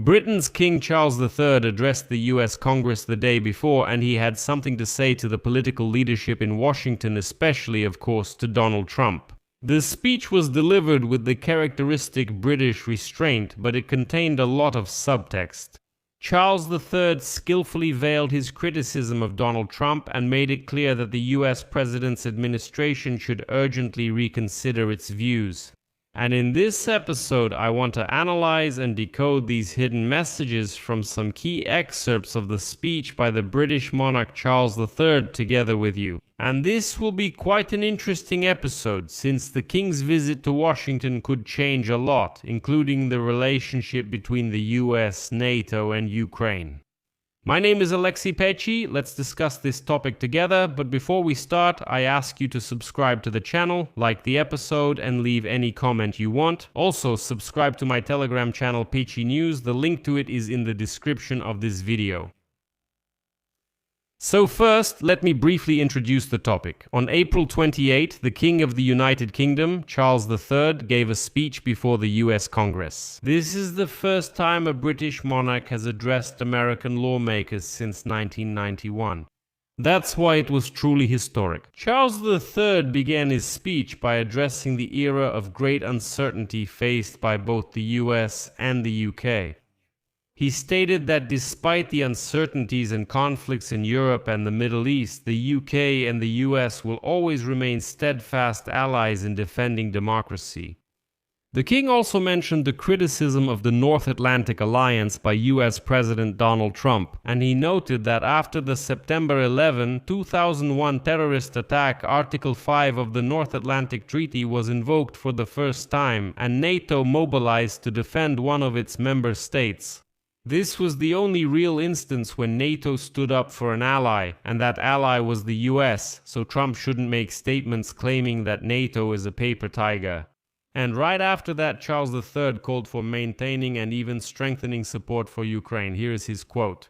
Britain's King Charles III addressed the US Congress the day before, and he had something to say to the political leadership in Washington, especially, of course, to Donald Trump. The speech was delivered with the characteristic British restraint, but it contained a lot of subtext. Charles III skillfully veiled his criticism of Donald Trump and made it clear that the US president's administration should urgently reconsider its views. And in this episode, I want to analyze and decode these hidden messages from some key excerpts of the speech by the British monarch Charles III together with you. And this will be quite an interesting episode, since the King's visit to Washington could change a lot, including the relationship between the US, NATO, and Ukraine. My name is Alexei Pecci. Let's discuss this topic together, but before we start, I ask you to subscribe to the channel, like the episode, and leave any comment you want. Also, subscribe to my Telegram channel Pecci News. The link to it is in the description of this video. So first, let me briefly introduce the topic. On April 28, the King of the United Kingdom, Charles III, gave a speech before the US Congress. This is the first time a British monarch has addressed American lawmakers since 1991. That's why it was truly historic. Charles III began his speech by addressing the era of great uncertainty faced by both the US and the UK. He stated that despite the uncertainties and conflicts in Europe and the Middle East, the UK and the US will always remain steadfast allies in defending democracy. The King also mentioned the criticism of the North Atlantic Alliance by US President Donald Trump, and he noted that after the September 11, 2001 terrorist attack, Article 5 of the North Atlantic Treaty was invoked for the first time, and NATO mobilized to defend one of its member states. This was the only real instance when NATO stood up for an ally, and that ally was the US, so Trump shouldn't make statements claiming that NATO is a paper tiger. And right after that, Charles III called for maintaining and even strengthening support for Ukraine. Here is his quote.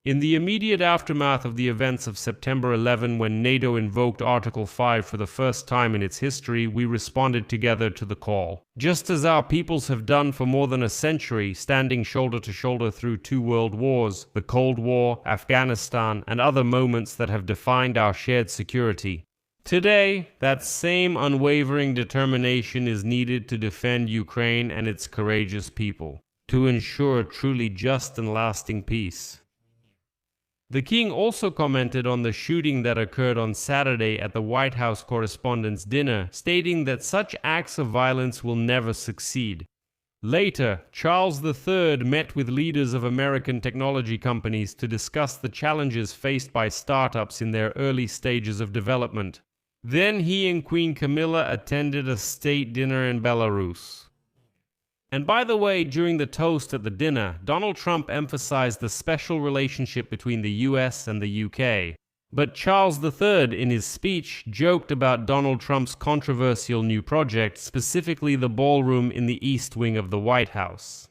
In the immediate aftermath of the events of September 11, when NATO invoked Article 5 for the first time in its history, we responded together to the call. Just as our peoples have done for more than a century, standing shoulder to shoulder through 2 world wars, the Cold War, Afghanistan, and other moments that have defined our shared security. Today, that same unwavering determination is needed to defend Ukraine and its courageous people, to ensure truly just and lasting peace. The King also commented on the shooting that occurred on Saturday at the White House Correspondents' Dinner, stating that such acts of violence will never succeed. Later, Charles III met with leaders of American technology companies to discuss the challenges faced by startups in their early stages of development. Then he and Queen Camilla attended a state dinner in Belarus. And by the way, during the toast at the dinner, Donald Trump emphasized the special relationship between the US and the UK. But Charles III, in his speech, joked about Donald Trump's controversial new project, specifically the ballroom in the East Wing of the White House.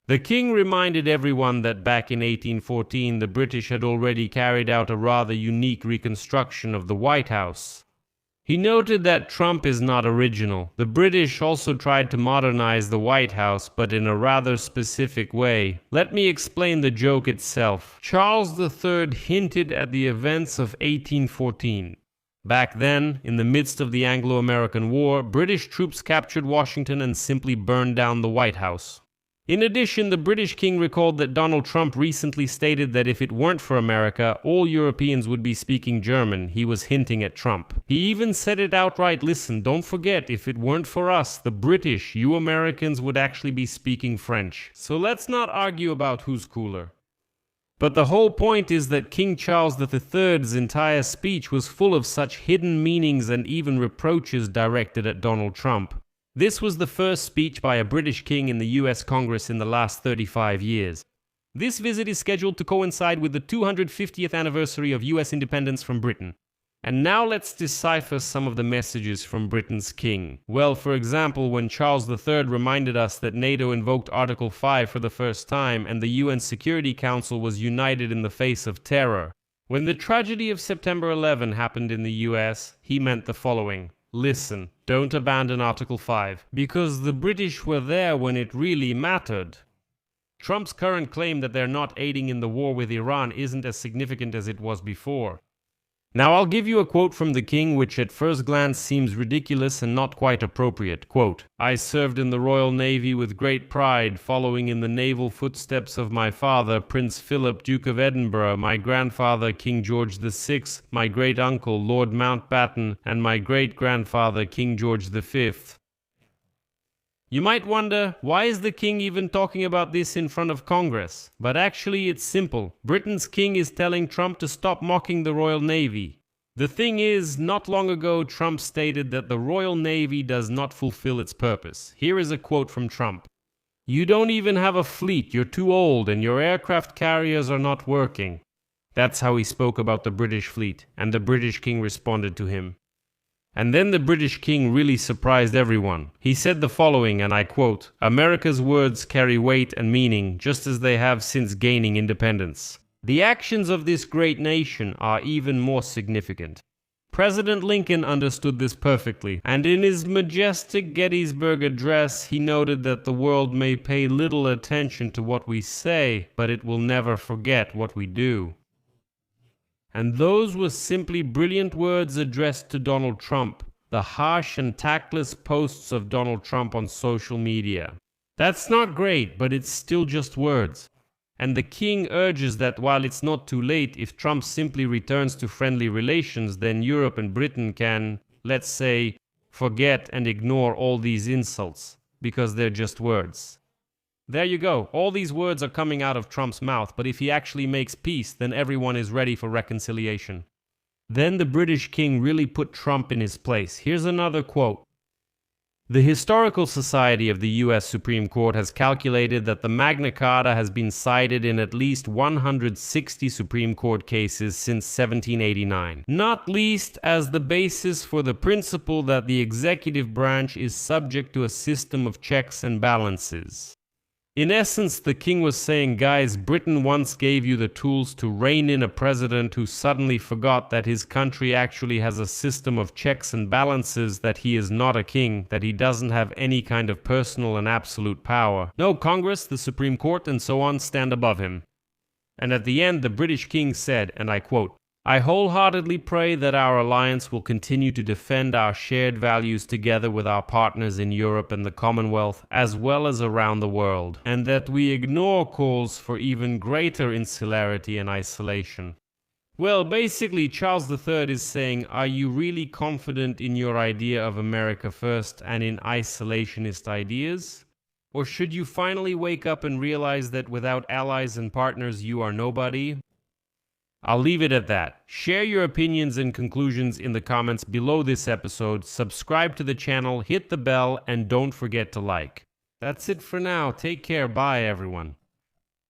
The King reminded everyone that back in 1814, the British had already carried out a rather unique reconstruction of the White House. He noted that Trump is not original. The British also tried to modernize the White House, but in a rather specific way. Let me explain the joke itself. Charles III hinted at the events of 1814. Back then, in the midst of the Anglo-American War, British troops captured Washington and simply burned down the White House. In addition, the British King recalled that Donald Trump recently stated that if it weren't for America, all Europeans would be speaking German. He was hinting at Trump. He even said it outright, listen, don't forget, if it weren't for us, the British, you Americans would actually be speaking French. So let's not argue about who's cooler. But the whole point is that King Charles III's entire speech was full of such hidden meanings and even reproaches directed at Donald Trump. This was the first speech by a British king in the US Congress in the last 35 years. This visit is scheduled to coincide with the 250th anniversary of US independence from Britain. And now let's decipher some of the messages from Britain's king. Well, for example, when Charles III reminded us that NATO invoked Article 5 for the first time and the UN Security Council was united in the face of terror. When the tragedy of September 11 happened in the US, he meant the following. Listen, don't abandon Article 5, because the British were there when it really mattered. Trump's current claim that they're not aiding in the war with Iran isn't as significant as it was before. Now I'll give you a quote from the king which at first glance seems ridiculous and not quite appropriate. Quote, "I served in the Royal Navy with great pride, following in the naval footsteps of my father, Prince Philip, Duke of Edinburgh, my grandfather, King George VI, my great-uncle, Lord Mountbatten, and my great-grandfather, King George V." You might wonder, why is the king even talking about this in front of Congress? But actually it's simple. Britain's king is telling Trump to stop mocking the Royal Navy. The thing is, not long ago Trump stated that the Royal Navy does not fulfill its purpose. Here is a quote from Trump. "You don't even have a fleet, you're too old, and your aircraft carriers are not working." That's how he spoke about the British fleet, and the British king responded to him. And then the British king really surprised everyone. He said the following, and I quote, "America's words carry weight and meaning, just as they have since gaining independence. The actions of this great nation are even more significant." President Lincoln understood this perfectly, and in his majestic Gettysburg Address, he noted that the world may pay little attention to what we say, but it will never forget what we do. And those were simply brilliant words addressed to Donald Trump, the harsh and tactless posts of Donald Trump on social media. That's not great, but it's still just words. And the king urges that while it's not too late, if Trump simply returns to friendly relations, then Europe and Britain can, let's say, forget and ignore all these insults, because they're just words. There you go. All these words are coming out of Trump's mouth, but if he actually makes peace, then everyone is ready for reconciliation. Then the British king really put Trump in his place. Here's another quote. "The Historical Society of the U.S. Supreme Court has calculated that the Magna Carta has been cited in at least 160 Supreme Court cases since 1789, not least as the basis for the principle that the executive branch is subject to a system of checks and balances." In essence, the king was saying, guys, Britain once gave you the tools to rein in a president who suddenly forgot that his country actually has a system of checks and balances, that he is not a king, that he doesn't have any kind of personal and absolute power. No, Congress, the Supreme Court, and so on stand above him. And at the end, the British king said, and I quote, "I wholeheartedly pray that our alliance will continue to defend our shared values together with our partners in Europe and the Commonwealth, as well as around the world, and that we ignore calls for even greater insularity and isolation." Well, basically, Charles III is saying, are you really confident in your idea of America first and in isolationist ideas? Or should you finally wake up and realize that without allies and partners, you are nobody? I'll leave it at that. Share your opinions and conclusions in the comments below this episode, subscribe to the channel, hit the bell, and don't forget to like. That's it for now. Take care. Bye, everyone.